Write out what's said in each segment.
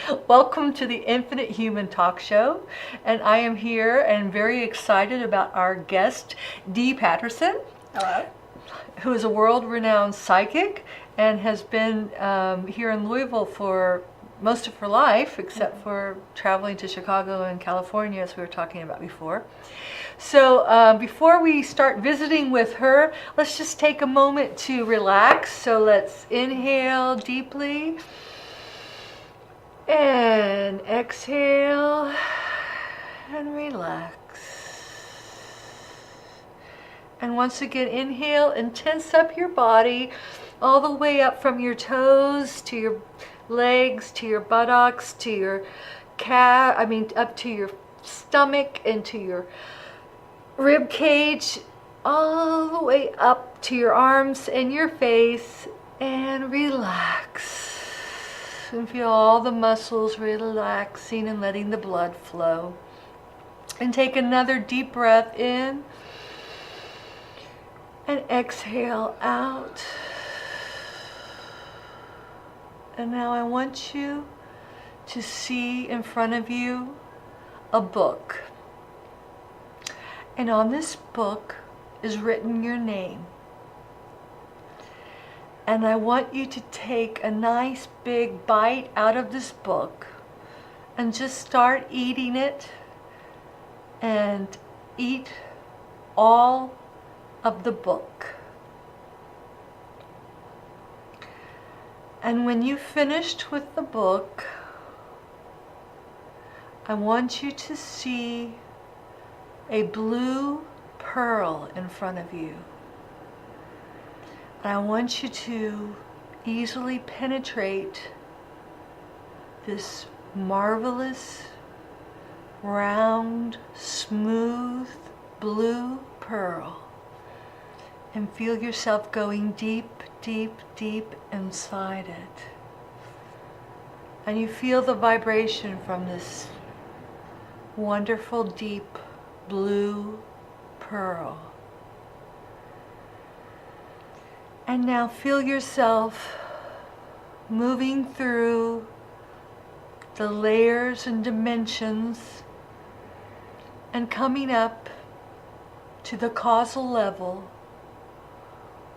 Welcome to the Infinite Human Talk Show. And I am here and very excited about our guest, Dee Patterson. Hello. Who is a world-renowned psychic and has been here in Louisville for most of her life, except for traveling to Chicago and California, as we were talking about before. So before we start visiting with her, let's just take a moment to relax. So let's inhale deeply and exhale and relax. And once again, inhale and tense up your body all the way up from your toes to your legs, to your buttocks, to your up to your stomach and to your rib cage, all the way up to your arms and your face, and relax. And feel all the muscles relaxing and letting the blood flow. And take another deep breath in. And exhale out. And now I want you to see in front of you a book. And on this book is written your name. And I want you to take a nice big bite out of this book and just start eating it and eat all of the book. And when you've finished with the book, I want you to see a blue pearl in front of you. And I want you to easily penetrate this marvelous, round, smooth, blue pearl. And feel yourself going deep, deep, deep inside it. And you feel the vibration from this wonderful, deep, blue pearl. And now feel yourself moving through the layers and dimensions and coming up to the causal level,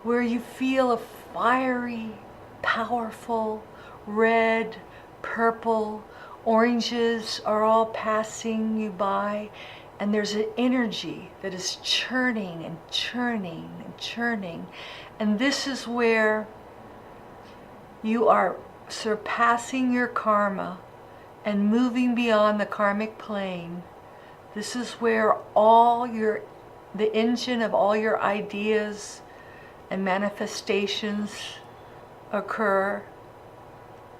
where you feel a fiery, powerful, red, purple, oranges are all passing you by, and there's an energy that is churning and churning and churning. And this is where you are surpassing your karma and moving beyond the karmic plane. This is where the engine of all your ideas and manifestations occur.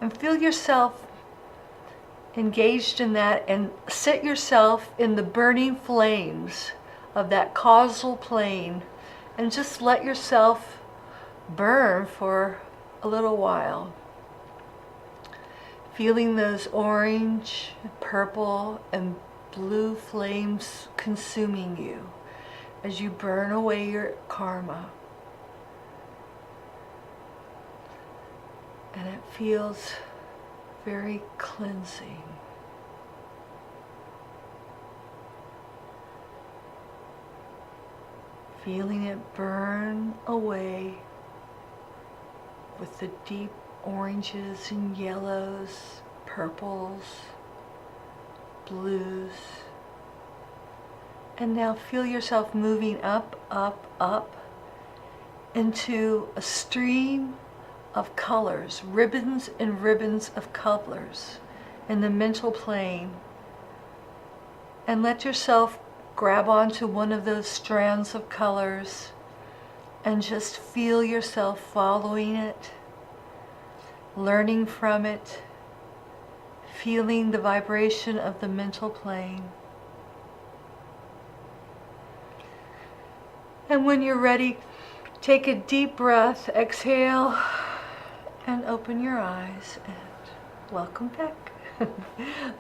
And feel yourself engaged in that, and set yourself in the burning flames of that causal plane, and just let yourself burn for a little while. Feeling those orange, purple, and blue flames consuming you as you burn away your karma. And it feels very cleansing. Feeling it burn away with the deep oranges and yellows, purples, blues. And now feel yourself moving up, up, up into a stream of colors, ribbons and ribbons of colors in the mental plane. And let yourself grab onto one of those strands of colors and just feel yourself following it, learning from it, feeling the vibration of the mental plane. And when you're ready, take a deep breath, exhale, and open your eyes, and welcome back.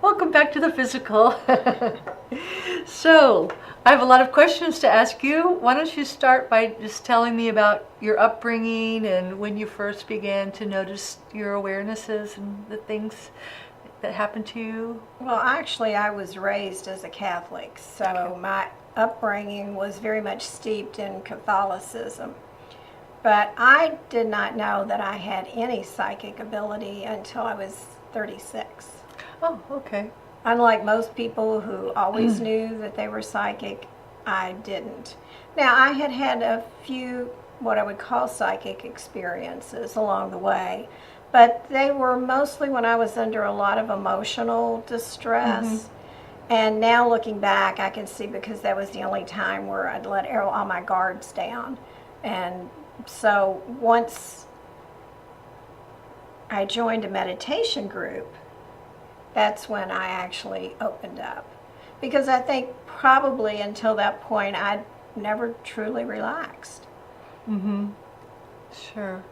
Welcome back to the physical. So, I have a lot of questions to ask you. Why don't you start by just telling me about your upbringing and when you first began to notice your awarenesses and the things that happened to you? Well, actually, I was raised as a Catholic, so my upbringing was very much steeped in Catholicism. But I did not know that I had any psychic ability until I was 36. Oh, okay. Unlike most people who always knew that they were psychic, I didn't. Now, I had had a few what I would call psychic experiences along the way, but they were mostly when I was under a lot of emotional distress. And now looking back, I can see because that was the only time where I'd let all my guards down. And so once I joined a meditation group, that's when I actually opened up. Because I think probably until that point, I'd never truly relaxed. Sure.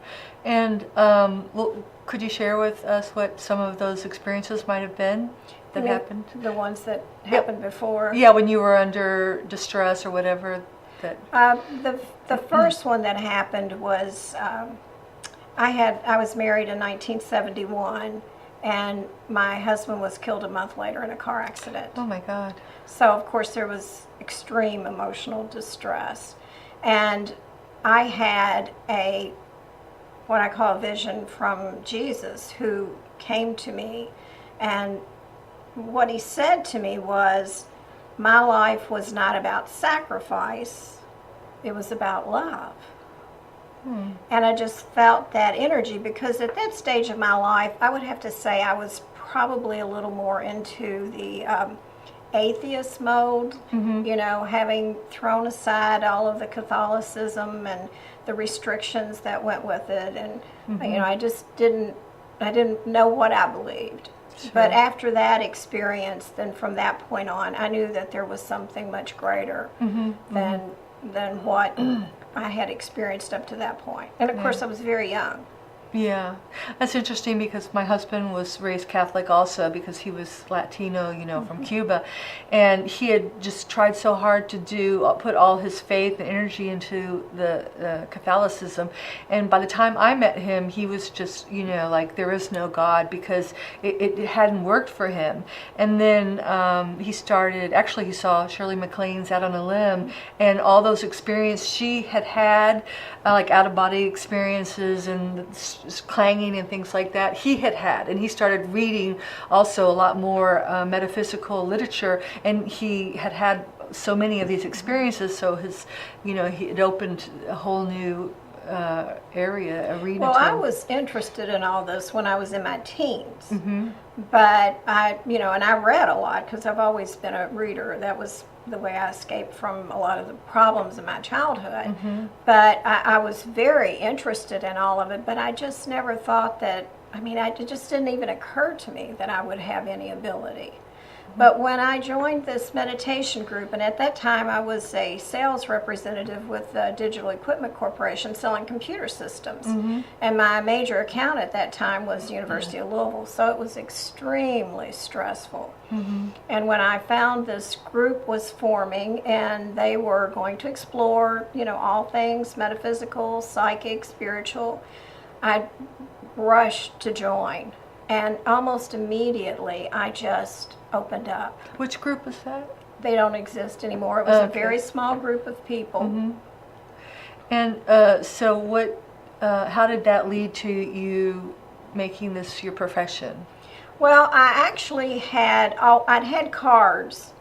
And well, could you share with us what some of those experiences might have been that happened? The ones that happened before. Yeah, when you were under distress or whatever. That. The first one that happened was I was married in 1971, and my husband was killed a month later in a car accident. Oh my God. So of course there was extreme emotional distress, and I had what I call a vision from Jesus, who came to me, and what he said to me was, my life was not about sacrifice, it was about love. And I just felt that energy, because at that stage of my life, I would have to say I was probably a little more into the atheist mode, you know, having thrown aside all of the Catholicism and the restrictions that went with it. And, you know, I didn't know what I believed. Sure. But after that experience, then from that point on, I knew that there was something much greater than what I had experienced up to that point. And of course, I was very young. Yeah, that's interesting because my husband was raised Catholic also, because he was Latino, you know, from Cuba, and he had just tried so hard to put all his faith and energy into the Catholicism, and by the time I met him, he was just, you know, like, there is no God, because it hadn't worked for him. And then he saw Shirley MacLaine's Out on a Limb, and all those experiences she had, like out-of-body experiences and clanging and things like that, he had, and he started reading also a lot more metaphysical literature, and he had so many of these experiences, so it opened a whole new arena. Well, I was interested in all this when I was in my teens, but I read a lot because I've always been a reader. That was the way I escaped from a lot of the problems in my childhood. But I was very interested in all of it, but I just never thought that, it just didn't even occur to me that I would have any ability. But when I joined this meditation group, and at that time I was a sales representative with the Digital Equipment Corporation selling computer systems. And my major account at that time was the University of Louisville, so it was extremely stressful. And when I found this group was forming and they were going to explore, all things metaphysical, psychic, spiritual, I rushed to join. And almost immediately, I just opened up. Which group was that? They don't exist anymore. It was a very small group of people. And so what, how did that lead to you making this your profession? Well, I actually I'd had cards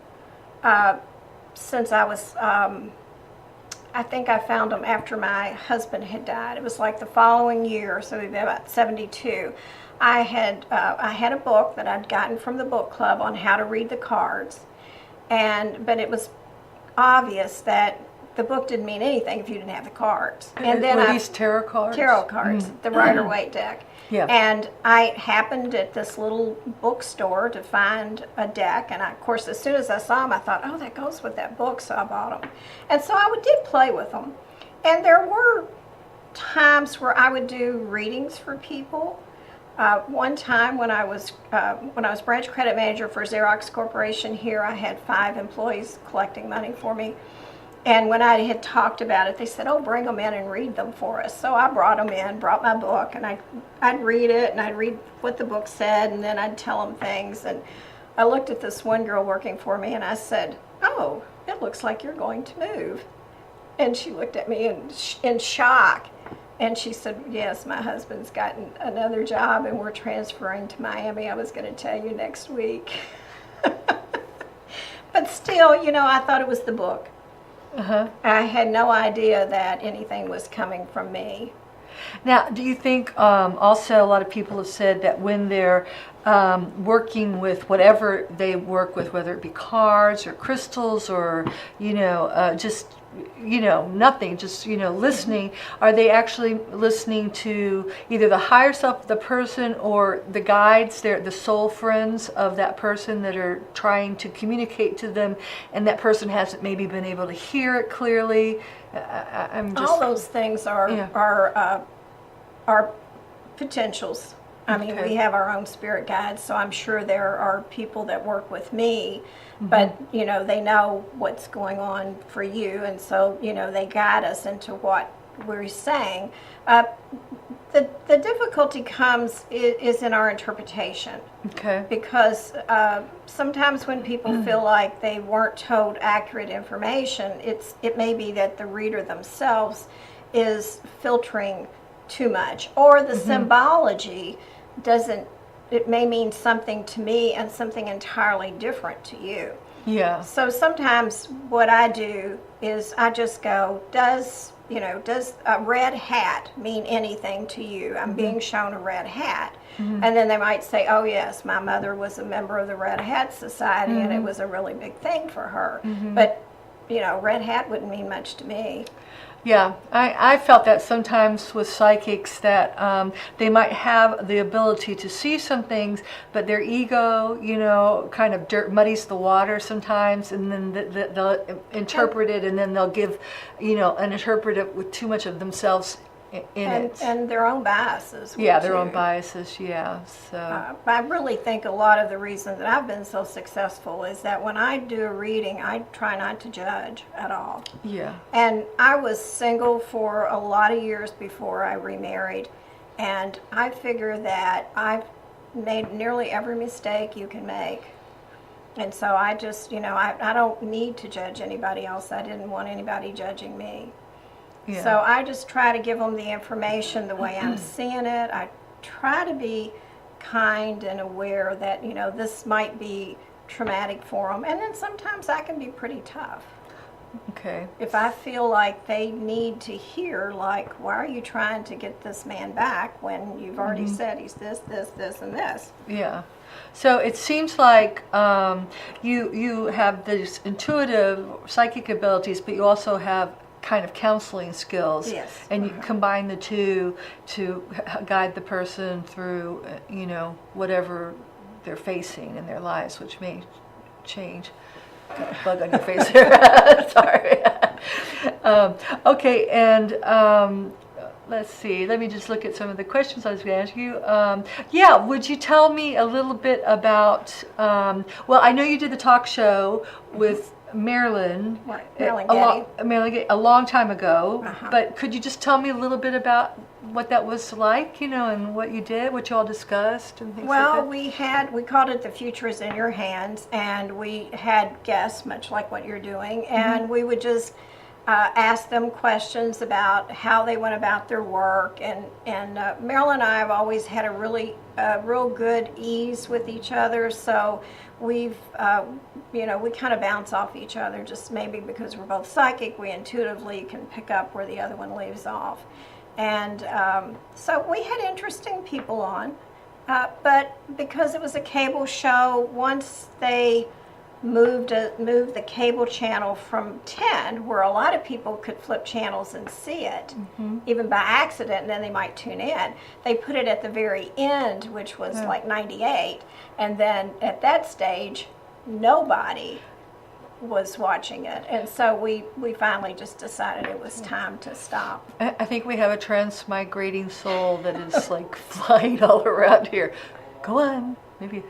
since I was, I think I found them after my husband had died. It was like the following year, so maybe about 72. I had a book that I'd gotten from the book club on how to read the cards, but it was obvious that the book didn't mean anything if you didn't have the cards. And then were these tarot cards? Tarot cards, the Rider-Waite deck. Yeah. And I happened at this little bookstore to find a deck, and of course, as soon as I saw them, I thought, oh, that goes with that book, so I bought them. And so I did play with them. And there were times where I would do readings for people. One time when I was branch credit manager for Xerox Corporation here, I had 5 employees collecting money for me, And when I had talked about it, they said, oh, bring them in and read them for us. So I brought them in, brought my book, and I'd read it, and I'd read what the book said, and then I'd tell them things. And I looked at this one girl working for me, and I said, oh, it looks like you're going to move. And she looked at me in shock. And she said, yes, my husband's gotten another job, and we're transferring to Miami. I was going to tell you next week. But still, you know, I thought it was the book. Uh-huh. I had no idea that anything was coming from me. Now, do you think also a lot of people have said that when they're working with whatever they work with, whether it be cards or crystals or, just, nothing, just, listening, are they actually listening to either the higher self of the person or the guides, the soul friends of that person that are trying to communicate to them, and that person hasn't maybe been able to hear it clearly? I'm just... All those things are potentials. I mean, we have our own spirit guides, so I'm sure there are people that work with me, but, they know what's going on for you, and so, they guide us into what we're saying. The difficulty is in our interpretation. Okay. Because sometimes when people feel like they weren't told accurate information, it may be that the reader themselves is filtering too much, or the symbology it may mean something to me and something entirely different to you. Yeah. So sometimes what I do is I just go, does a red hat mean anything to you? I'm being shown a red hat. And then they might say, oh yes, my mother was a member of the Red Hat Society and it was a really big thing for her. But, red hat wouldn't mean much to me. Yeah, I felt that sometimes with psychics that they might have the ability to see some things, but their ego, kind of muddies the water sometimes, and then they'll interpret it, and then they'll give, and interpret it with too much of themselves in it. And their own biases. Yeah, their own biases, yeah. So I really think a lot of the reason that I've been so successful is that when I do a reading, I try not to judge at all. Yeah. And I was single for a lot of years before I remarried, and I figure that I've made nearly every mistake you can make. And so I just, I don't need to judge anybody else. I didn't want anybody judging me. Yeah. So I just try to give them the information the way I'm seeing it. I try to be kind and aware that, this might be traumatic for them. And then sometimes I can be pretty tough. Okay. If I feel like they need to hear, like, why are you trying to get this man back when you've already said he's this, and this? Yeah. So it seems like you have these intuitive psychic abilities, but you also have kind of counseling skills. Yes. And you combine the two to guide the person through, whatever they're facing in their lives, which may change. Got a bug on your face here. Sorry. Okay, and let's see. Let me just look at some of the questions I was going to ask you. Would you tell me a little bit about, well, I know you did the talk show with Marilyn. Right, Marilyn Getty. A long time ago, but could you just tell me a little bit about what that was like, and what you did, what you all discussed and things well, like that? we called it The Future is in Your Hands, and we had guests, much like what you're doing, and we would just ask them questions about how they went about their work, and Marilyn and I have always had a real good ease with each other, so we've we kind of bounce off each other, just maybe because we're both psychic, we intuitively can pick up where the other one leaves off. And so we had interesting people on, but because it was a cable show, once they moved the cable channel from 10, where a lot of people could flip channels and see it, even by accident, and then they might tune in, they put it at the very end, which was like 98, and then at that stage, nobody was watching it, and so we finally just decided it was time to stop. I think we have a transmigrating soul that is like flying all around here. Go on. maybe.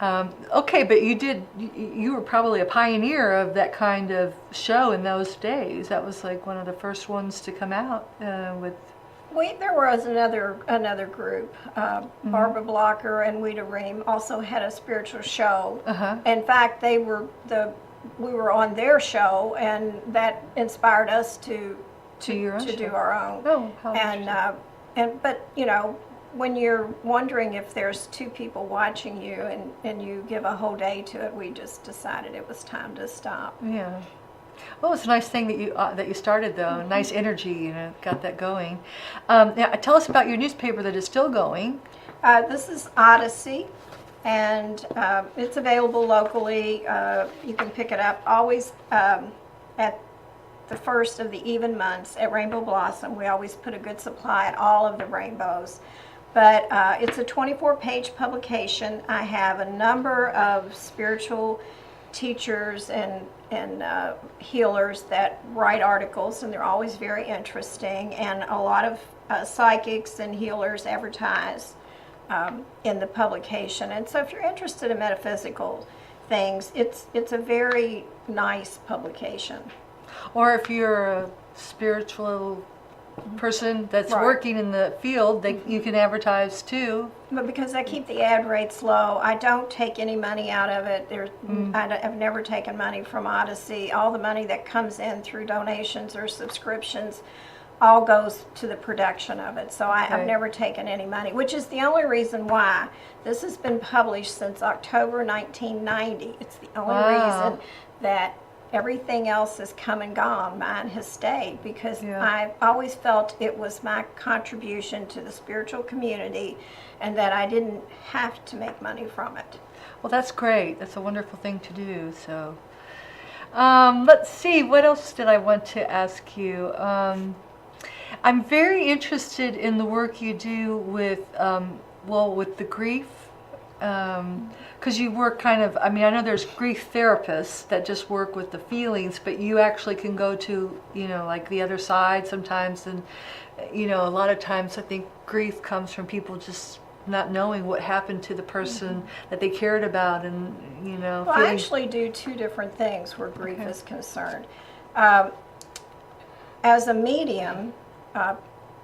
Okay, but you were probably a pioneer of that kind of show in those days. That was like one of the first ones to come out with. There was another group. Barbara Blocker and Wita Ream also had a spiritual show. Uh-huh. In fact, we were on their show, and that inspired us to do our own. Oh, how interesting. But you know, when you're wondering if there's two people watching you and you give a whole day to it, we just decided it was time to stop. Yeah. Well, it's a nice thing that you started, though. Nice energy, got that going. Now, tell us about your newspaper that is still going. This is Odyssey, and it's available locally. You can pick it up always at the first of the even months at Rainbow Blossom. We always put a good supply at all of the rainbows. But it's a 24-page publication. I have a number of spiritual teachers and healers that write articles, and they're always very interesting. And a lot of psychics and healers advertise in the publication. And so if you're interested in metaphysical things, it's a very nice publication. Or if you're a spiritual person that's Right. working in the field, you can advertise too. But because I keep the ad rates low, I don't take any money out of it. I've never taken money from Odyssey. All the money that comes in through donations or subscriptions all goes to the production of it. So Okay. I've never taken any money, which is the only reason why. This has been published since October 1990. It's the only Wow. reason that everything else has come and gone. Mine has stayed because Yeah. I've always felt it was my contribution to the spiritual community and that I didn't have to make money from it. Well, that's great. That's a wonderful thing to do. So, let's see. What else did I want to ask you? I'm very interested in the work you do with, with the grief. Because you work kind of, I know there's grief therapists that just work with the feelings, but you actually can go to, like the other side sometimes. And, a lot of times I think grief comes from people just not knowing what happened to the person that they cared about, and, Well, I actually do two different things where grief Okay. is concerned. As a medium,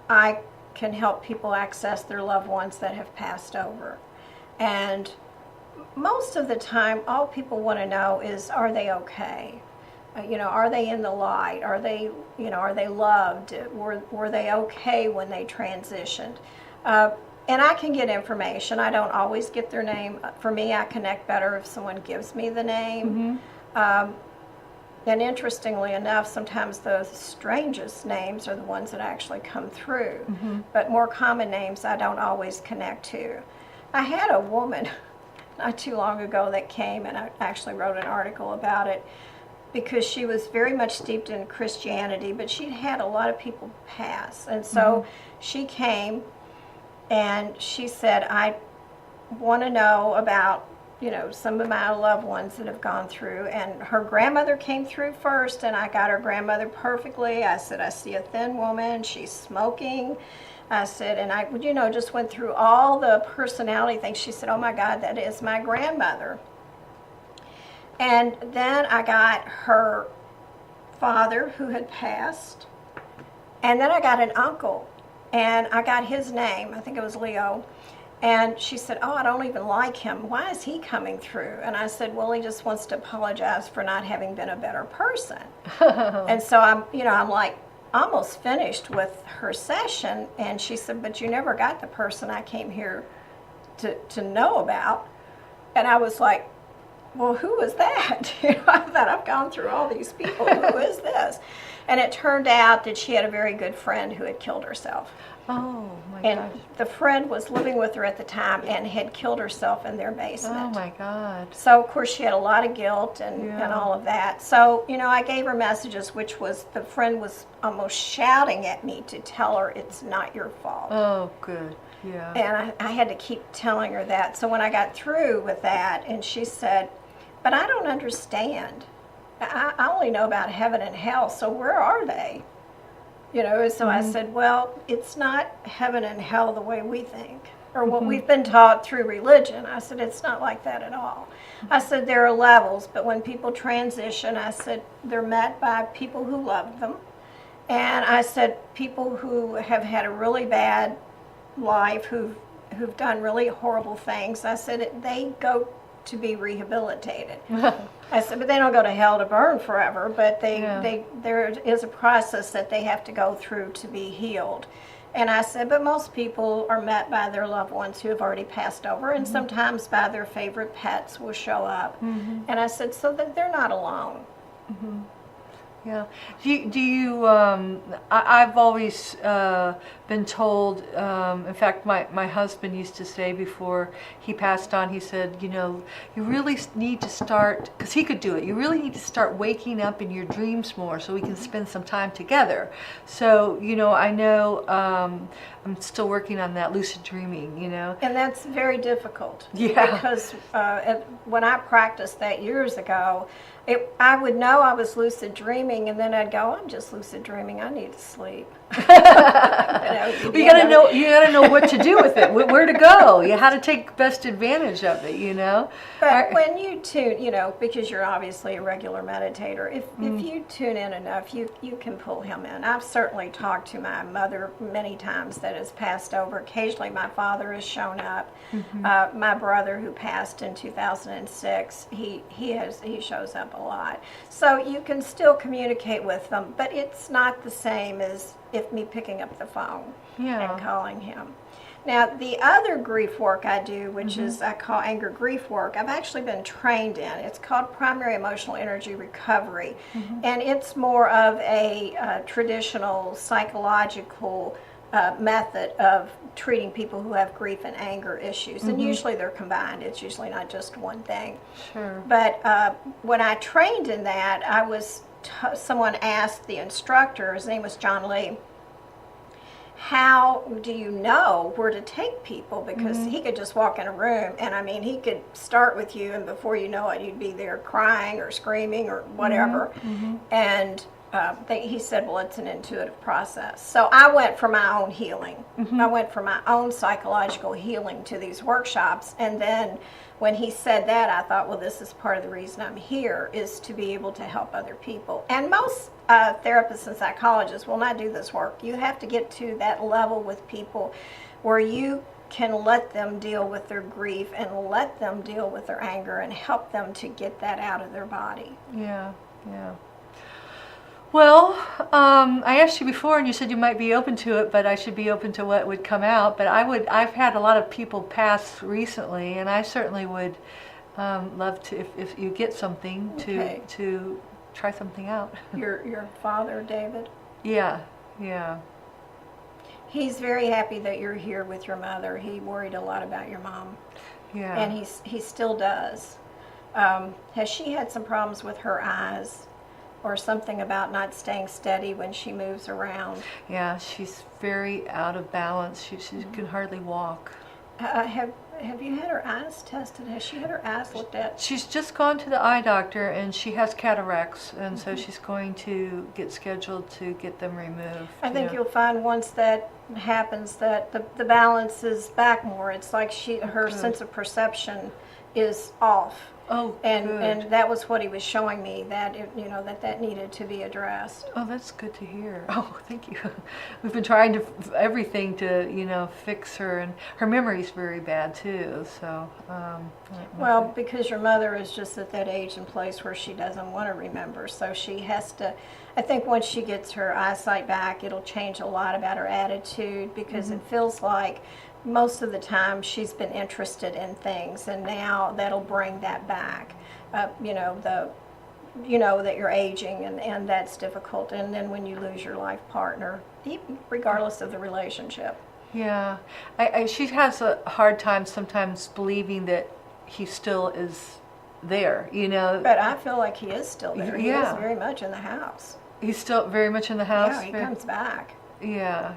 I can help people access their loved ones that have passed over. And most of the time, all people want to know is, are they okay? Are they in the light? Are they loved? Were they okay when they transitioned? And I can get information. I don't always get their name. For me, I connect better if someone gives me the name. And interestingly enough, sometimes the strangest names are the ones that actually come through. But more common names I don't always connect to. I had a woman not too long ago that came, and I actually wrote an article about it because she was very much steeped in Christianity, but she'd had a lot of people pass. And so she came and she said, I want to know about, some of my loved ones that have gone through. And her grandmother came through first, and I got her grandmother perfectly. I said, I see a thin woman, she's smoking. I said, and I, just went through all the personality things. She said, oh my God, that is my grandmother. And then I got her father who had passed. And then I got an uncle, and I got his name. I think it was Leo. And she said, oh, I don't even like him. Why is he coming through? And I said, well, he just wants to apologize for not having been a better person. And so I'm like, almost finished with her session, and she said, but you never got the person I came here to know about. And I was like, well, who was that? I thought, I've gone through all these people. Who is this? And it turned out that she had a very good friend who had killed herself. Oh my And gosh. the friend was living with her at the time and had killed herself in their basement. Oh my God. So, of course, she had a lot of guilt and Yeah. all of that. So, I gave her messages, which was, the friend was almost shouting at me to tell her it's not your fault. Oh, good. Yeah. And I had to keep telling her that. So when I got through with that, and she said, but I don't understand. I only know about heaven and hell, so where are they? So I said, well, it's not heaven and hell the way we think. or what we've been taught through religion. I said, it's not like that at all. I said, there are levels, but when people transition, I said, they're met by people who love them. And I said, people who have had a really bad life, who've done really horrible things, I said, they go to be rehabilitated. I said, but they don't go to hell to burn forever, but there is a process that they have to go through to be healed. And I said, but most people are met by their loved ones who have already passed over, and sometimes by their favorite pets will show up. And I said, so that they're not alone. Yeah. Do you, I've always been told, in fact, my husband used to say before he passed on, he said, you know, you really need to start, because he could do it, you really need to start waking up in your dreams more so we can spend some time together. So, you know, I know I'm still working on that lucid dreaming, you know. And that's very difficult. Yeah. Because when I practiced that years ago, I would know I was lucid dreaming, and then I'd go, I'm just lucid dreaming, I need to sleep. You gotta know what to do with it, where to go, how to take best advantage of it, you know. But when you tune, you know, because you're obviously a regular meditator, if you tune in enough, you can pull him in. I've certainly talked to my mother many times that has passed over. Occasionally my father has shown up. My brother, who passed in 2006, he shows up a lot. So you can still communicate with them, but it's not the same as if me picking up the phone and calling him. Now, the other grief work I do, which is I call anger grief work, I've actually been trained in. It's called primary emotional energy recovery, and it's more of a traditional psychological method of treating people who have grief and anger issues, and usually they're combined. It's usually not just one thing. Sure. But when I trained in that, someone asked the instructor, his name was John Lee, how do you know where to take people? Because he could just walk in a room, and I mean, he could start with you, and before you know it, you'd be there crying or screaming or whatever. And he said, well, it's an intuitive process. So I went for my own healing. I went for my own psychological healing to these workshops, and then when he said that, I thought, well, this is part of the reason I'm here, is to be able to help other people. And most therapists and psychologists will not do this work. You have to get to that level with people where you can let them deal with their grief and let them deal with their anger and help them to get that out of their body. Yeah. Well, I asked you before, and you said you might be open to it, but I should be open to what would come out. But I've had a lot of people pass recently, and I certainly would love to, if you get something, to try something out. Your father, David? Yeah. He's very happy that you're here with your mother. He worried a lot about your mom. Yeah. And he still does. Has she had some problems with her eyes? Or something about not staying steady when she moves around? Yeah, she's very out of balance. She can hardly walk. Have you had her eyes tested? Has she had her eyes looked at? She's just gone to the eye doctor, and she has cataracts, and so she's going to get scheduled to get them removed. I think you'll find once that happens that the balance is back more. It's like her sense of perception is off. Oh, and that was what he was showing me, that that needed to be addressed. Oh, that's good to hear. Oh, thank you. We've been trying to everything to fix her, and her memory's very bad too. So well, because your mother is just at that age and place where she doesn't want to remember, so she has to. I think once she gets her eyesight back, it'll change a lot about her attitude, because it feels like most of the time she's been interested in things, and now that'll bring that back. That you're aging, and that's difficult. And then when you lose your life partner, regardless of the relationship. Yeah, she has a hard time sometimes believing that he still is there. But I feel like he is still there. He Yeah. is very much in the house. He's still very much in the house. Yeah, he comes back. Yeah.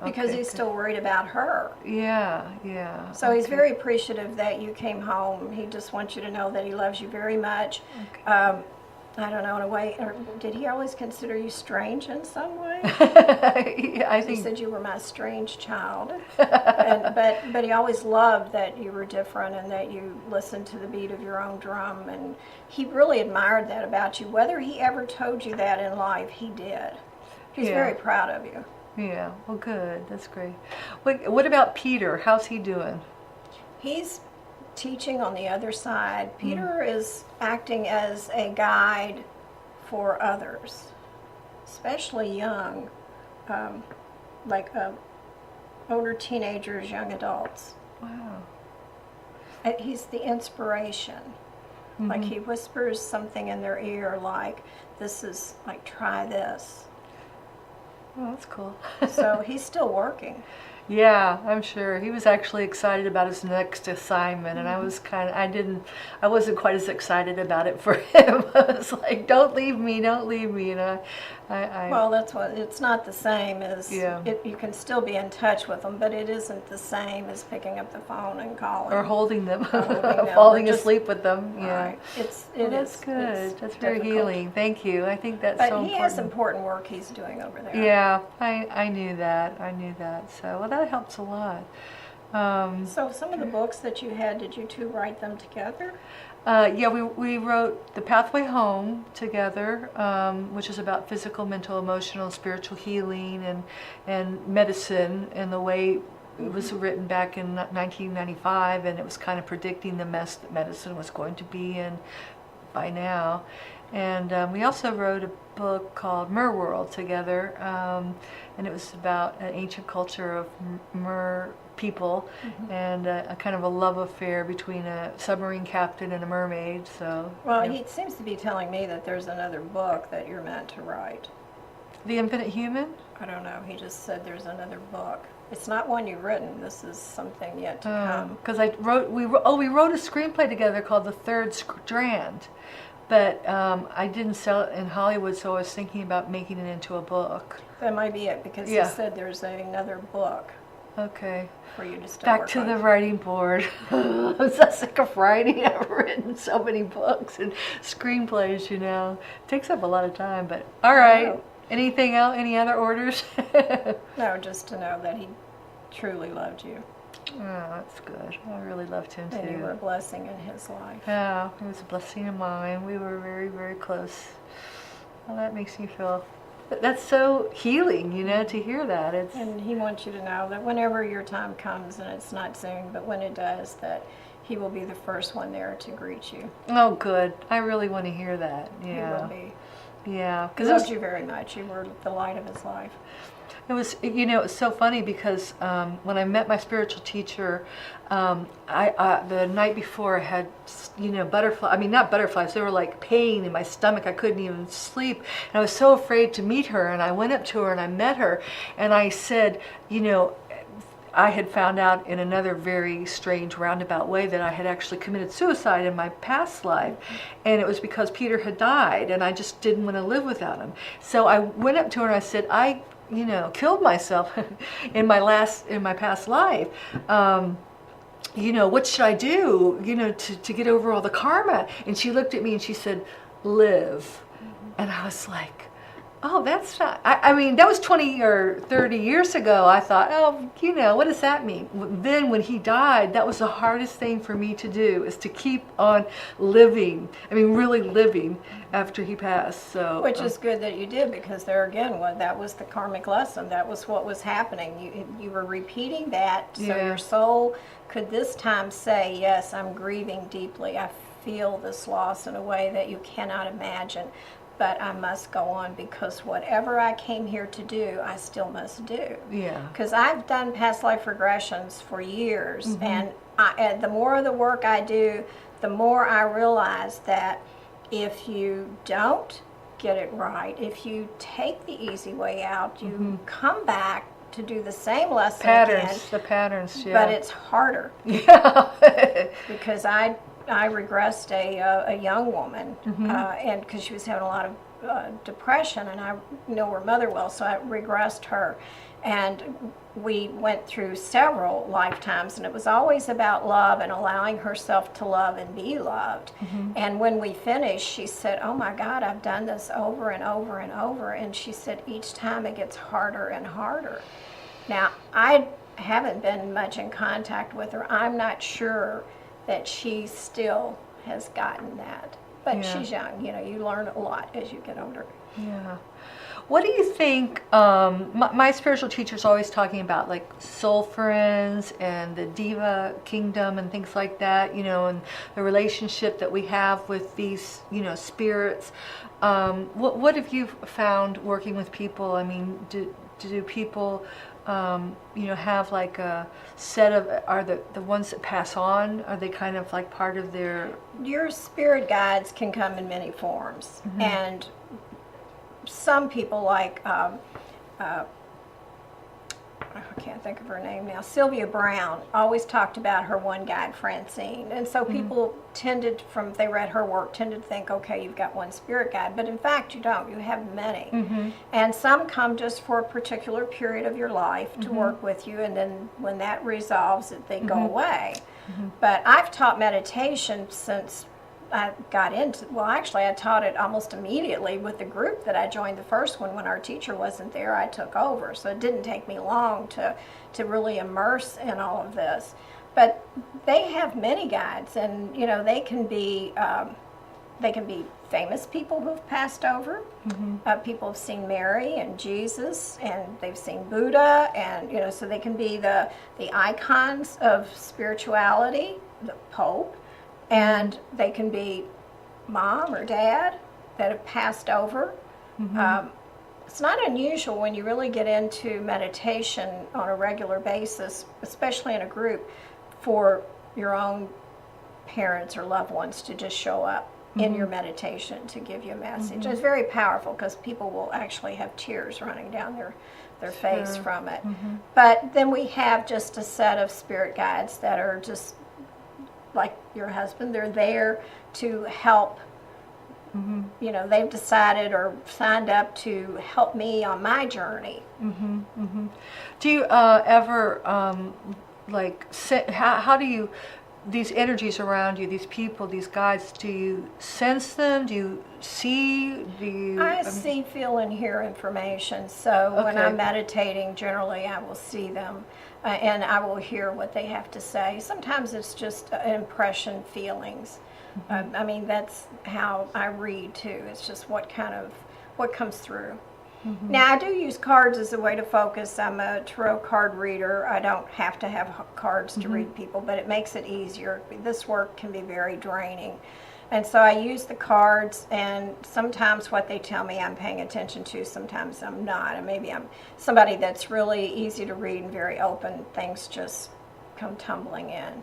Because okay, he's good. still worried about her. Yeah. So he's very appreciative that you came home. He just wants you to know that he loves you very much. Okay. I don't know, in a way, or did he always consider you strange in some way? I He think, said you were my strange child, but he always loved that you were different and that you listened to the beat of your own drum, and he really admired that about you. Whether he ever told you that in life, he did. He's Yeah. very proud of you. yeah, well, good, that's great. What about Peter? How's he doing? He's teaching on the other side. Peter is acting as a guide for others, especially young, like older teenagers, young adults. Wow. He's the inspiration. Like he whispers something in their ear, like, this is like, try this. Oh, that's cool. So he's still working. Yeah, I'm sure. He was actually excited about his next assignment, and I wasn't quite as excited about it for him. I was like, don't leave me, and I Well, that's what, it's not the same as, Yeah. you can still be in touch with them, but it isn't the same as picking up the phone and calling. or holding them, them, falling or just- asleep with them. Yeah. Right. It Well, that's is. good. It's That's very difficult. healing. Thank you. I think that's But so he important. has important work he's doing over there. Yeah, I knew that. I knew that. So, well, that helps a lot. So some of the books that you had, did you two write them together? Yeah, we wrote The Pathway Home together, which is about physical, mental, emotional, spiritual healing and medicine, and the way it was written back in 1995, and it was kind of predicting the mess that medicine was going to be in by now. And we also wrote a book called Mer World together, and it was about an ancient culture of Mer people and a kind of a love affair between a submarine captain and a mermaid. So, Well, yeah. he seems to be telling me that there's another book that you're meant to write. The Infinite Human? I don't know. He just said there's another book. It's not one you've written. This is something yet to come. Because we wrote a screenplay together called The Third Strand, but I didn't sell it in Hollywood, so I was thinking about making it into a book. That might be it because Yeah. he said there's another book Okay. for you to start Back work to on. the writing board. I'm so sick of writing. I've written so many books and screenplays, It takes up a lot of time, but all right. know. Anything else? Any other orders? No, just to know that he truly loved you Oh, that's good. I really loved him and you were a too. blessing in his life. Yeah, it was a blessing of mine. We were very, very close. Well, that makes me feel. That's so healing, to hear that. It's And he wants you to know that whenever your time comes, and it's not soon, but when it does, that he will be the first one there to greet you. oh, good. I really want to hear that. He will Yeah, be. yeah. He Because loved you very much. You were the light of his life. it was so funny because when I met my spiritual teacher, I the night before I had, not butterflies, they were like pain in my stomach. I couldn't even sleep. And I was so afraid to meet her. And I went up to her and I met her. And I said, I had found out in another very strange roundabout way that I had actually committed suicide in my past life. And it was because Peter had died and I just didn't want to live without him. So I went up to her and I said, I killed myself in my past life. What should I do, to get over all the karma? And she looked at me and she said, live. And I was like, oh, that's not, I mean, that was 20 or 30 years ago. I thought, what does that mean? Then when he died, that was the hardest thing for me to do, is to keep on living. I mean, really living after he passed. So, Which is good that you did, because there again, that was the karmic lesson. That was what was happening. You were repeating that, so Yeah. your soul could this time say, yes, I'm grieving deeply. I feel this loss in a way that you cannot imagine. But I must go on, because whatever I came here to do, I still must do. yeah. Because I've done past life regressions for years, Mm-hmm. and the more of the work I do, the more I realize that if you don't get it right, if you take the easy way out, you come back to do the same lesson again, The patterns, yeah. but it's harder. yeah. Because I I regressed a young woman, and because she was having a lot of depression, and I know her mother well, so I regressed her. And we went through several lifetimes, and it was always about love and allowing herself to love and be loved. And when we finished, she said, "Oh my God, I've done this over and over and over." And she said, each time it gets harder and harder. Now, I haven't been much in contact with her. I'm not sure that she still has gotten that. But Yeah. she's young. You know, you learn a lot as you get older. Yeah. What do you think? My spiritual teacher's always talking about like soul friends and the diva kingdom and things like that, you know, and the relationship that we have with these, you know, spirits. What have you found working with people? I mean, do people, you know, have like a set of, are the ones that pass on, are they kind of like part of their... Your spirit guides can come in many forms. And some people like, I can't think of her name now, Sylvia Brown, always talked about her one guide, Francine. And so people tended, from they read her work, tended to think, okay, you've got one spirit guide. But in fact, you don't. You have many. And some come just for a particular period of your life to work with you. And then when that resolves, they go away. But I've taught meditation since I got into, well, actually I taught it almost immediately with the group that I joined. The first one, when our teacher wasn't there, I took over. So it didn't take me long to really immerse in all of this. But they have many guides, and you know, they can be famous people who've passed over. People have seen Mary and Jesus, and they've seen Buddha, and you know, so they can be the icons of spirituality, the Pope. And they can be mom or dad that have passed over. It's not unusual when you really get into meditation on a regular basis, especially in a group, for your own parents or loved ones to just show up in your meditation to give you a message. It's very powerful because people will actually have tears running down their face from it. But then we have just a set of spirit guides that are just like your husband. They're there to help. You know, they've decided or signed up to help me on my journey. Do you ever like how do you, these energies around you, these people, these guides, do you sense them? Do you see? Do you? I see, feel, and hear information. So when Okay. I'm meditating, generally I will see them. And I will hear what they have to say. Sometimes it's just impression, feelings. I mean, that's how I read too. It's just what comes through. Now, I do use cards as a way to focus. I'm a tarot card reader. I don't have to have cards to read people, but it makes it easier. This work can be very draining. And so I use the cards, and sometimes what they tell me I'm paying attention to, sometimes I'm not. And maybe I'm somebody that's really easy to read and very open. Things just come tumbling in.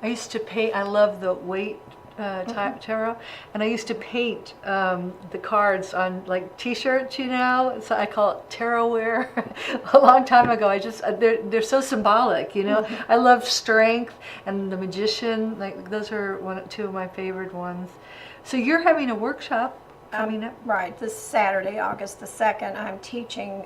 I used to paint. I love the weight tarot, and I used to paint the cards on like T-shirts, you know. So I call it tarot wear. A long time ago, I just they're so symbolic, you know. I love strength and the Magician. Like those are two of my favorite ones. So you're having a workshop coming up, right? This Saturday, August the 2nd, I'm teaching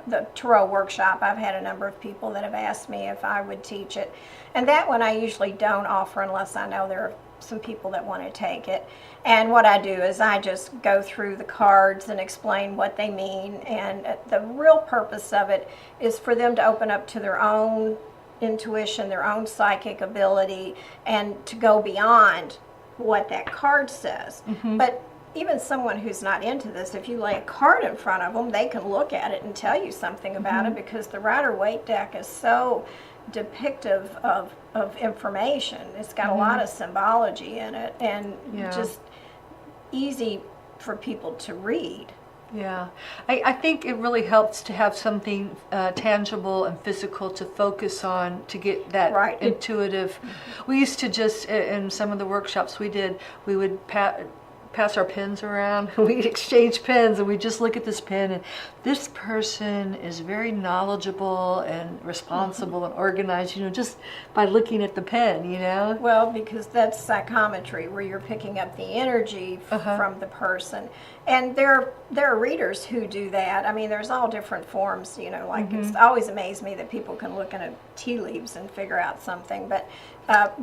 the tarot workshop. I've had a number of people that have asked me if I would teach it, and that one I usually don't offer unless I know there are some people that want to take it. And what I do is I just go through the cards and explain what they mean, and the real purpose of it is for them to open up to their own intuition, their own psychic ability, and to go beyond what that card says. But even someone who's not into this, if you lay a card in front of them, they can look at it and tell you something about it, because the Rider-Waite deck is so depictive of information. It's got a lot of symbology in it, and just easy for people to read. Yeah, I think it really helps to have something tangible and physical to focus on, to get that intuitive. We used to just, in some of the workshops we did, we would pass our pens around. We'd exchange pens, and we'd just look at this pen, and this person is very knowledgeable and responsible and organized, just by looking at the pen, Well, because that's psychometry, where you're picking up the energy from the person. And there are readers who do that. I mean, there's all different forms, like it's always amazed me that people can look into tea leaves and figure out something. But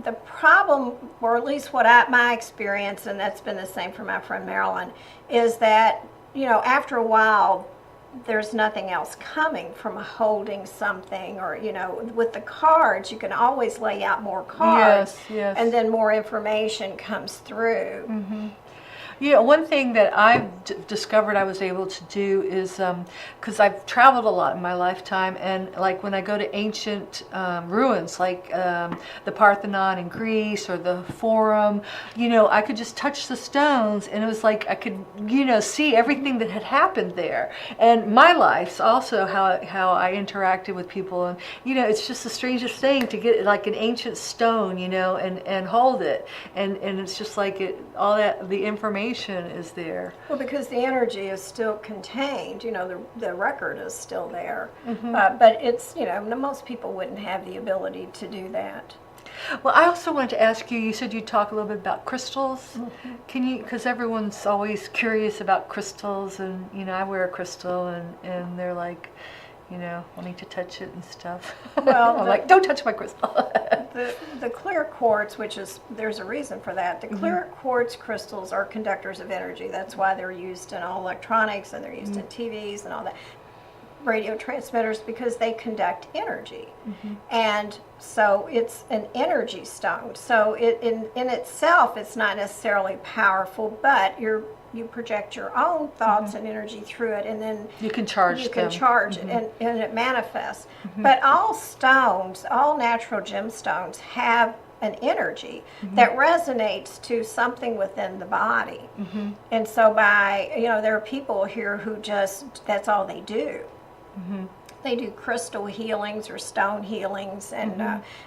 the problem, or at least my experience, and that's been the same for my friend Marilyn, is that, after a while, there's nothing else coming from holding something, or with the cards you can always lay out more cards, yes. and then more information comes through. One thing that I've discovered I was able to do is, because I've traveled a lot in my lifetime, and like when I go to ancient ruins, like the Parthenon in Greece or the Forum, I could just touch the stones, and it was like I could, see everything that had happened there. And my life's also how I interacted with people, and it's just the strangest thing to get like an ancient stone, and hold it, and it's just like all that the information is there. Well, because the energy is still contained, the record is still there. But it's, most people wouldn't have the ability to do that. Well, I also wanted to ask you said you'd talk a little bit about crystals. Can you, because everyone's always curious about crystals, and, I wear a crystal, and they're like, wanting to touch it and stuff. Well, I'm like, don't touch my crystal. The clear quartz, there's a reason for that. The clear quartz crystals are conductors of energy. That's why they're used in all electronics, and they're used in TVs and all that, radio transmitters, because they conduct energy. And so it's an energy stone. So in itself, it's not necessarily powerful, but you project your own thoughts and energy through it, and then you can charge it, and it manifests. But all stones, all natural gemstones, have an energy that resonates to something within the body. And so there are people here who that's all they do. They do crystal healings or stone healings, and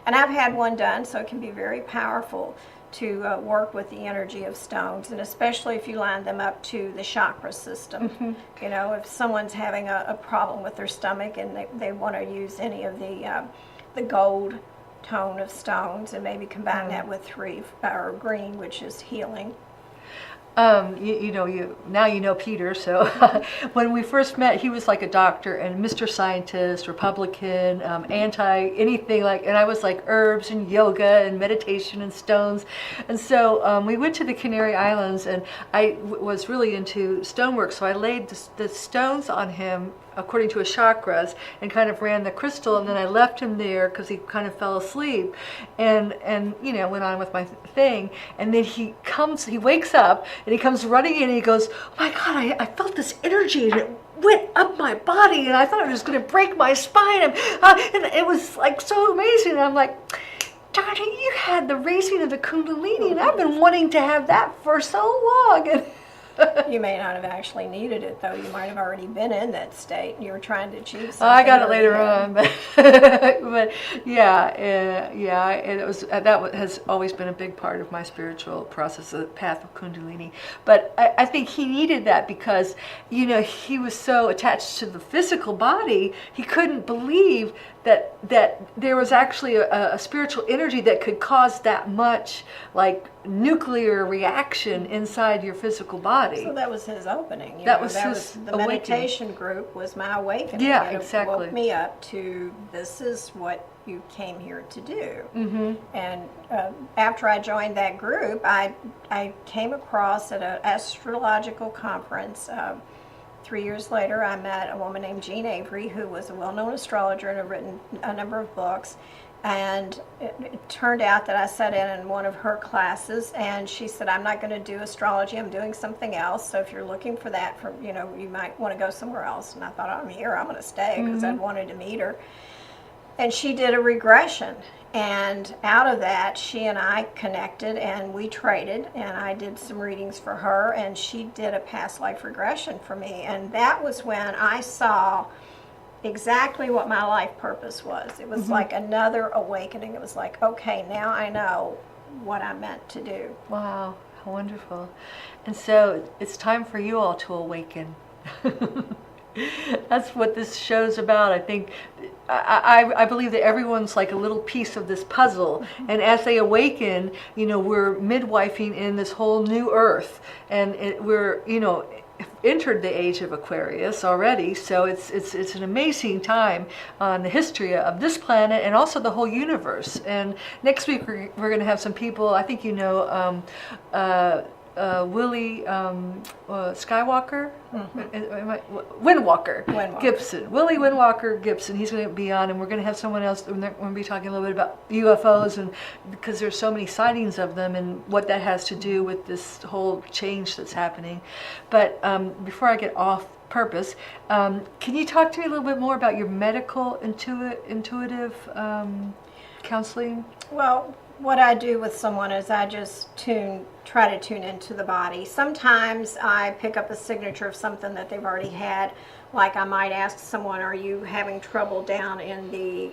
I've had one done, so it can be very powerful to work with the energy of stones, and especially if you line them up to the chakra system. If someone's having a problem with their stomach, and they want to use any of the gold tone of stones, and maybe combine that with or green, which is healing. Now Peter, so when we first met, he was like a doctor and Mr. Scientist, Republican, anti anything, and I was like herbs and yoga and meditation and stones. And so we went to the Canary Islands, and I was really into stonework, so I laid the stones on him according to his chakras, and kind of ran the crystal, and then I left him there because he kind of fell asleep, and went on with my thing. And then he wakes up, and he comes running in, and he goes, "Oh my God, I felt this energy, and it went up my body, and I thought it was going to break my spine, and it was like so amazing." And I'm like, "Darn it, you had the raising of the Kundalini, and I've been wanting to have that for so long." And You may not have actually needed it, though. You might have already been in that state, and you were trying to achieve something. I got it later on, but but yeah, and it was that has always been a big part of my spiritual process, the path of Kundalini. But I think he needed that because he was so attached to the physical body, he couldn't believe that there was actually a spiritual energy that could cause that much nuclear reaction inside your physical body. So that was his opening. That was his the meditation group was my awakening. Yeah, it exactly. Woke me up to, this is what you came here to do. Mm-hmm. And after I joined that group, I came across at an astrological conference. 3 years later, I met a woman named Jean Avery, who was a well-known astrologer and had written a number of books. And it turned out that I sat in one of her classes, and she said, "I'm not going to do astrology. I'm doing something else. So if you're looking for that, you might want to go somewhere else." And I thought, "I'm here. I'm going to stay," because I'd wanted to meet her. And she did a regression. And out of that, she and I connected, and we traded, and I did some readings for her, and she did a past life regression for me. And that was when I saw exactly what my life purpose was. It was like another awakening. It was like, okay, now I know what I'm meant to do. Wow. How wonderful. And so it's time for you all to awaken. That's what this show's about. I think, I believe that everyone's like a little piece of this puzzle. And as they awaken, we're midwifing in this whole new earth. And we're, entered the age of Aquarius already. So it's an amazing time on the history of this planet and also the whole universe. And next week we're going to have some people, I think Willie Skywalker, Windwalker Gibson, Willie Windwalker Gibson. He's going to be on, and we're going to have someone else. We're going to be talking a little bit about UFOs, and because there's so many sightings of them, and what that has to do with this whole change that's happening. But before I get off purpose, can you talk to me a little bit more about your medical intuitive counseling? Well, what I do with someone is I just try to tune into the body. Sometimes I pick up a signature of something that they've already had. Like I might ask someone, are you having trouble down in the,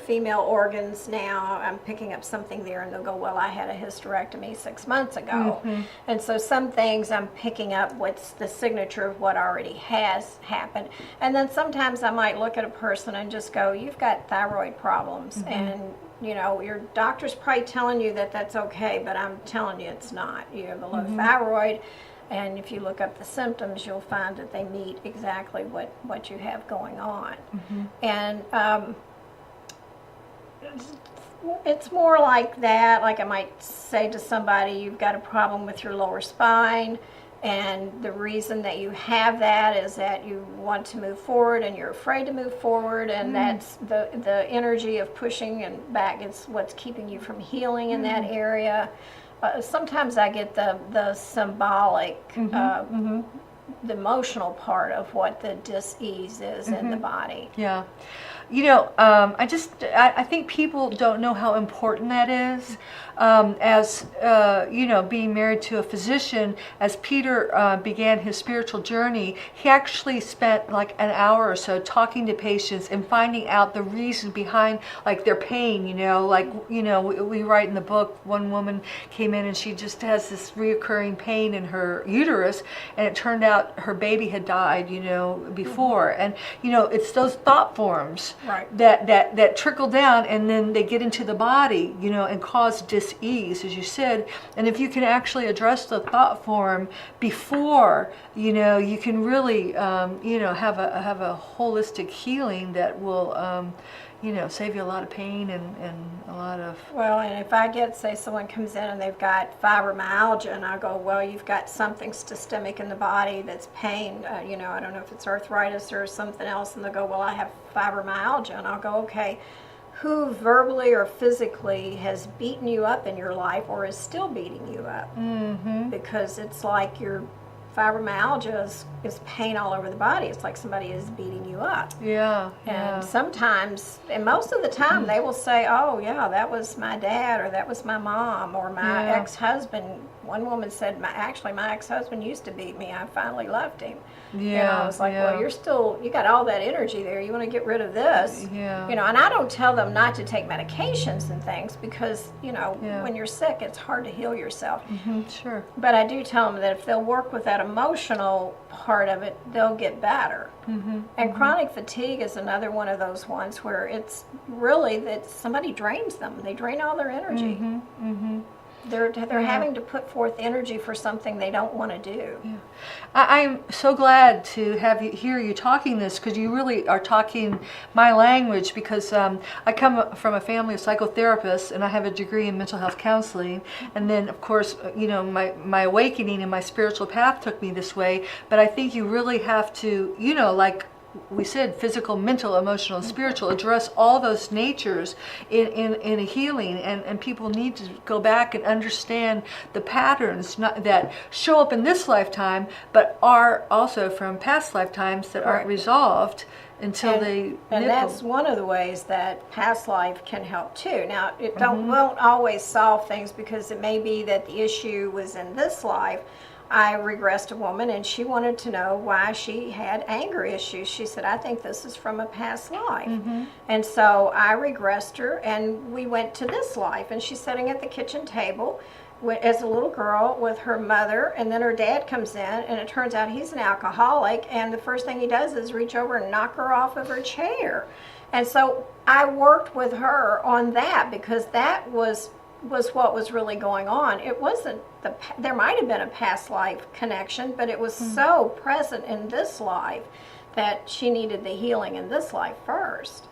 female organs now? I'm picking up something there, and they'll go, well, I had a hysterectomy 6 months ago. Mm-hmm. And so some things I'm picking up what's the signature of what already has happened. And then sometimes I might look at a person and just go, you've got thyroid problems. Mm-hmm. And your doctor's probably telling you that that's okay, but I'm telling you it's not. You have a low mm-hmm. thyroid, and if you look up the symptoms, you'll find that they meet exactly what you have going on. Mm-hmm. And it's more like that. Like I might say to somebody, you've got a problem with your lower spine, and the reason that you have that is that you want to move forward and you're afraid to move forward, and that's the energy of pushing and back is what's keeping you from healing in that area. Sometimes I get the symbolic, the emotional part of what the dis-ease is in the body. Yeah. I think people don't know how important that is. As being married to a physician, as Peter began his spiritual journey, he actually spent like an hour or so talking to patients and finding out the reason behind like their pain. We write in the book, one woman came in and she just has this reoccurring pain in her uterus, and it turned out her baby had died, before. And it's those thought forms that trickle down, and then they get into the body, and cause dis-ease, as you said. And if you can actually address the thought form before, you can really, have a holistic healing that will, save you a lot of pain and a lot of... Well, and if I get, say someone comes in and they've got fibromyalgia, and I go, well, you've got something systemic in the body that's pain, I don't know if it's arthritis or something else, and they'll go, well, I have fibromyalgia, and I'll go, okay, who verbally or physically has beaten you up in your life or is still beating you up? Mm-hmm. Because it's like your fibromyalgia is pain all over the body. It's like somebody is beating you up. Yeah. And sometimes, and most of the time, they will say, oh, yeah, that was my dad, or that was my mom, or my ex-husband. One woman said, my ex-husband used to beat me. I finally left him. Yeah. And I was like, well, you got all that energy there. You want to get rid of this. Yeah. And I don't tell them not to take medications and things because, when you're sick, it's hard to heal yourself. Mm-hmm, sure. But I do tell them that if they'll work with that emotional part of it, they'll get better. Mm-hmm. And chronic fatigue is another one of those ones where it's really that somebody drains them. They drain all their energy. Mm-hmm. Mm-hmm. They're having to put forth energy for something they don't want to do. Yeah. I'm so glad to hear you talking this, because you really are talking my language, because I come from a family of psychotherapists, and I have a degree in mental health counseling. And then, of course, my awakening and my spiritual path took me this way. But I think you really have to, like we said, physical, mental, emotional, and spiritual, address all those natures in a healing, and people need to go back and understand the patterns that show up in this lifetime, but are also from past lifetimes that aren't resolved until they... And that's one of the ways that past life can help too. Now, it won't always solve things, because it may be that the issue was in this life. I regressed a woman, and she wanted to know why she had anger issues. She said, I think this is from a past life. Mm-hmm. And so I regressed her, and we went to this life, and she's sitting at the kitchen table, as a little girl with her mother, and then her dad comes in, and it turns out he's an alcoholic, and the first thing he does is reach over and knock her off of her chair. And so I worked with her on that, because that was what was really going on. It wasn't there might have been a past life connection, but it was so present in this life that she needed the healing in this life first.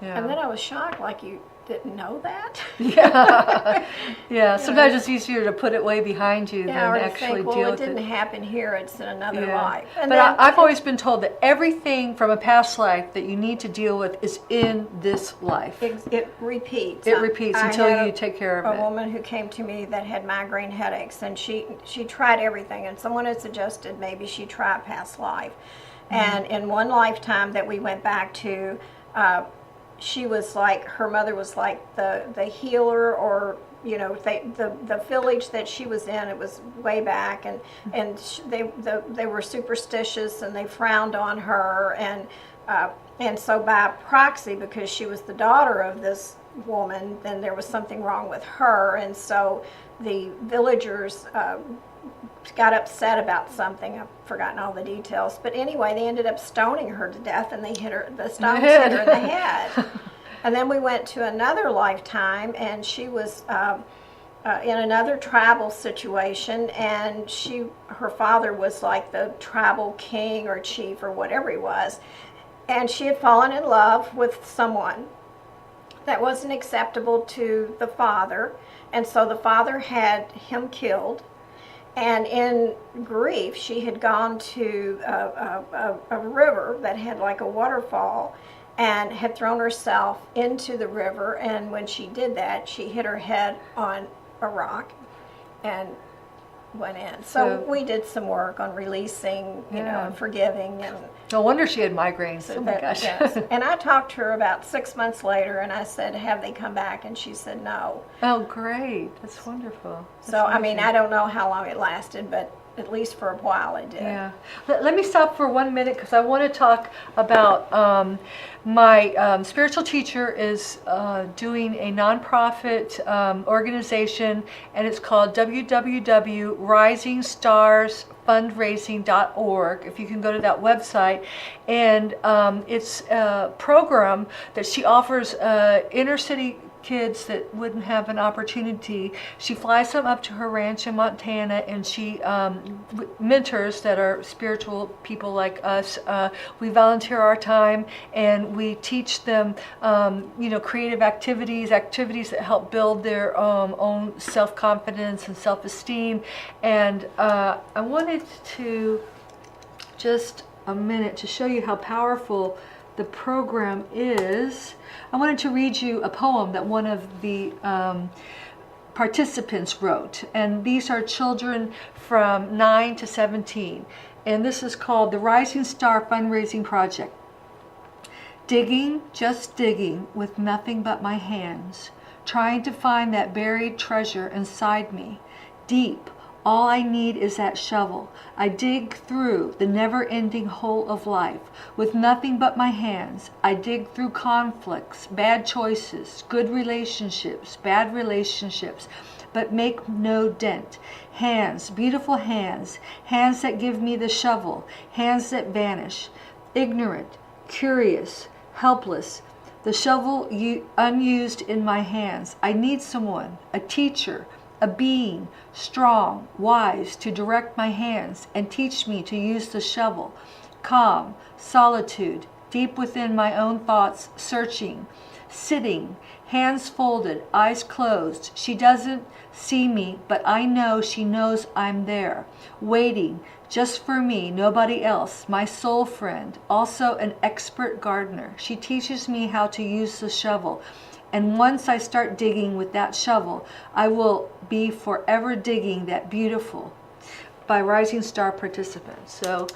Yeah. And then I was shocked, like, you didn't know that? Yeah. Yeah. Sometimes it's easier to put it way behind you than or to actually think, well, deal it with didn't it. happen here, it's in another Yeah. life. And But then, I've always been told that everything from a past life that you need to deal with is in this life. it repeats. It repeats I until had you take care of a it. woman who came to me that had migraine headaches, and she tried everything, and someone had suggested maybe she try past life. And in one lifetime that we went back to, she was like, her mother was like the healer, or the village that she was in, it was way back, and they were superstitious, and they frowned on her, and so by proxy, because she was the daughter of this woman, then there was something wrong with her, and so the villagers got upset about something. I've forgotten all the details, but anyway, they ended up stoning her to death, and the stones hit her in the head. And then we went to another lifetime, and she was in another tribal situation, and her father was like the tribal king or chief or whatever he was, and she had fallen in love with someone that wasn't acceptable to the father, and so the father had him killed. And in grief, she had gone to a river that had like a waterfall, and had thrown herself into the river. And when she did that, she hit her head on a rock and went in. So we did some work on releasing, and forgiving. And No wonder she had migraines. Oh my gosh. Yes. And I talked to her about 6 months later, and I said, have they come back? And she said no. Oh, great. That's wonderful. That's So, I mean, amazing. I don't know how long it lasted, but at least for a while it did. Yeah. Let me stop for 1 minute, because I want to talk about my spiritual teacher is doing a nonprofit organization, and it's called www.risingstarsfundraising.org. If you can go to that website, and it's a program that she offers inner city kids that wouldn't have an opportunity. She flies them up to her ranch in Montana, and she mentors that are spiritual people like us. We volunteer our time, and we teach them creative activities that help build their own self-confidence and self-esteem. And I wanted to just a minute to show you how powerful the program is. I wanted to read you a poem that one of the participants wrote, and these are children from 9 to 17, and this is called the Rising Star Fundraising Project. Digging, just digging, with nothing but my hands, trying to find that buried treasure inside me, deep. All I need is that shovel. I dig through the never-ending hole of life with nothing but my hands. I dig through conflicts, bad choices, good relationships, bad relationships, but make no dent. Hands, beautiful hands, hands that give me the shovel, hands that vanish. Ignorant, curious, helpless, the shovel unused in my hands. I need someone, a teacher, a being, strong, wise, to direct my hands and teach me to use the shovel. Calm, solitude, deep within my own thoughts, searching, sitting, hands folded, eyes closed. She doesn't see me, but I know she knows I'm there, waiting just for me, nobody else, my soul friend, also an expert gardener. She teaches me how to use the shovel. And once I start digging with that shovel, I will be forever digging that beautiful, by Rising Star participants. So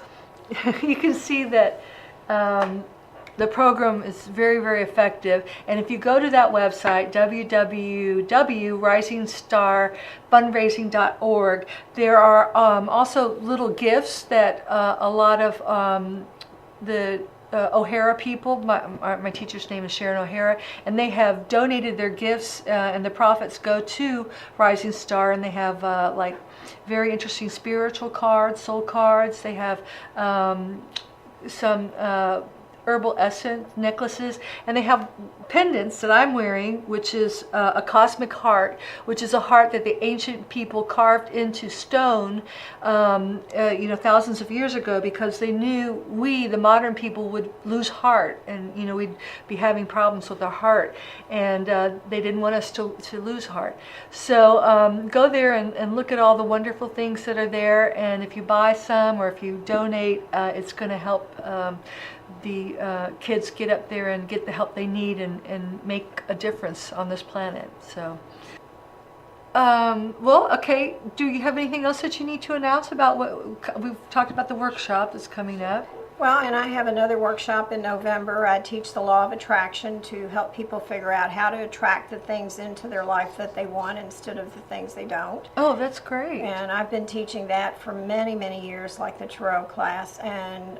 you can see that the program is very, very effective. And if you go to that website, www.risingstarfundraising.org, there are also little gifts that a lot of the O'Hara people. My teacher's name is Sharon O'Hara, and they have donated their gifts, and the profits go to Rising Star, and they have like very interesting spiritual cards, soul cards. They have some herbal essence necklaces, and they have pendants that I'm wearing, which is a cosmic heart, which is a heart that the ancient people carved into stone, thousands of years ago, because they knew we, the modern people, would lose heart, and we'd be having problems with our heart, and they didn't want us to lose heart. So go there and look at all the wonderful things that are there, and if you buy some or if you donate, it's going to help the kids get up there and get the help they need and make a difference on this planet. So, well, okay, do you have anything else that you need to announce about what we've talked about, the workshop that's coming up? Well, and I have another workshop in November. I teach the law of attraction to help people figure out how to attract the things into their life that they want instead of the things they don't. Oh, that's great. And I've been teaching that for many, many years, like the tarot class, and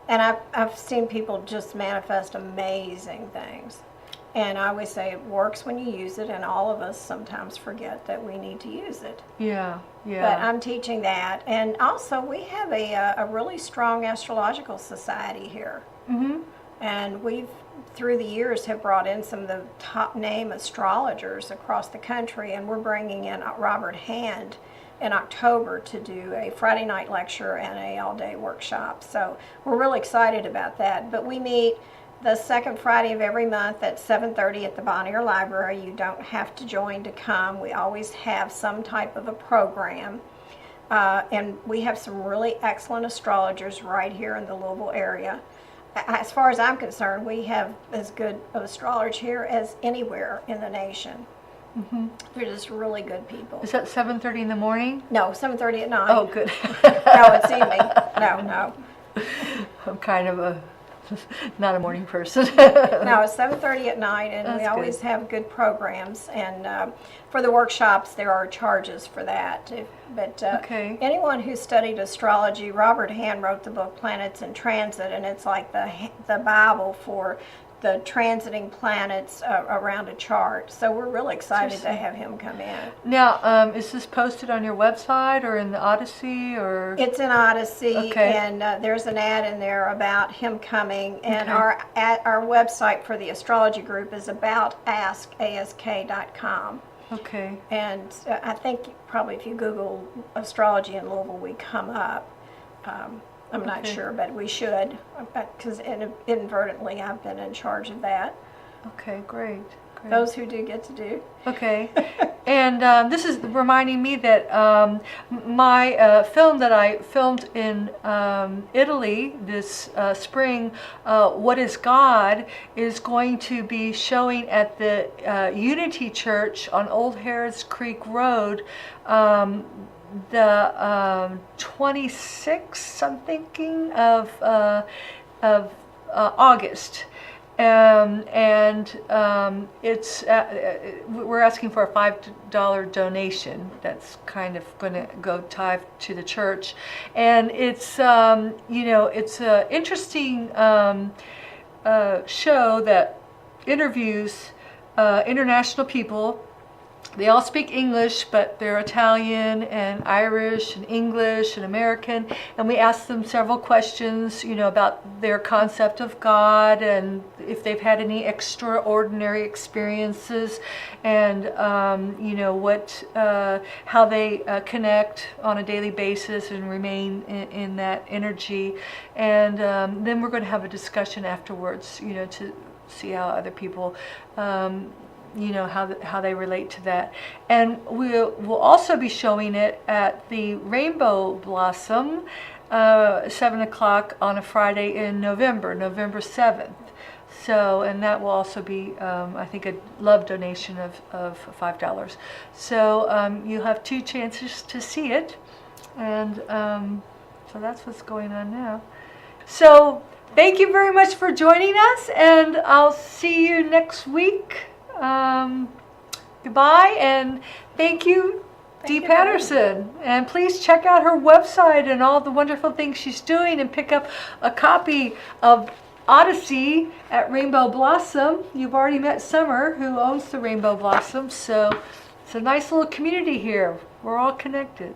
I've seen people just manifest amazing things. And I always say it works when you use it, and all of us sometimes forget that we need to use it. Yeah, yeah. But I'm teaching that. And also, we have a really strong astrological society here. Mm-hmm. And we've, through the years, have brought in some of the top name astrologers across the country, and we're bringing in Robert Hand in October to do a Friday night lecture and a all-day workshop. So we're really excited about that. But we meet the second Friday of every month at 7:30 at the Bonnier Library. You don't have to join to come. We always have some type of a program. And we have some really excellent astrologers right here in the Louisville area. As far as I'm concerned, we have as good of astrologers here as anywhere in the nation. Mm-hmm. They're just really good people. Is that 7:30 in the morning? No, 7:30 at night. Oh, good. No, it's evening. No. I'm kind of not a morning person. No, it's 7:30 at night, and That's we always good. have good programs. And for the workshops, there are charges for that. But Okay. anyone who studied astrology, Robert Hand wrote the book Planets in Transit, and it's like the Bible for the transiting planets around a chart. So we're really excited to have him come in. Now, is this posted on your website or in the Odyssey or? It's an Odyssey, Okay. and there's an ad in there about him coming. And Okay. our website for the astrology group is aboutaskask.com. Okay. And I think probably if you Google astrology in Louisville, we come up. I'm not Okay. sure, but we should, because inadvertently I've been in charge of that. Okay, great. Those who do get to do. Okay. And this is reminding me that my film that I filmed in Italy this spring, What is God, is going to be showing at the Unity Church on Old Harrods Creek Road the 26th, I'm thinking, of August. It's we're asking for a $5 donation. That's kind of going to go tithe to the church, and it's it's an interesting show that interviews international people. They all speak English, but they're Italian and Irish and English and American. And we ask them several questions, about their concept of God and if they've had any extraordinary experiences, and how they connect on a daily basis and remain in that energy. And then we're going to have a discussion afterwards, to see how other people. How they relate to that. And we'll also be showing it at the Rainbow Blossom, 7 o'clock on a Friday in November 7th. So, and that will also be, I think, a love donation of $5. So you'll have 2 chances to see it. And so that's what's going on now. So thank you very much for joining us, and I'll see you next week. Goodbye, and thank you Dee you very Patterson. And please check out her website and all the wonderful things she's doing and pick up a copy of Odyssey at Rainbow Blossom. You've already met Summer, who owns the Rainbow Blossom, so it's a nice little community here. We're all connected.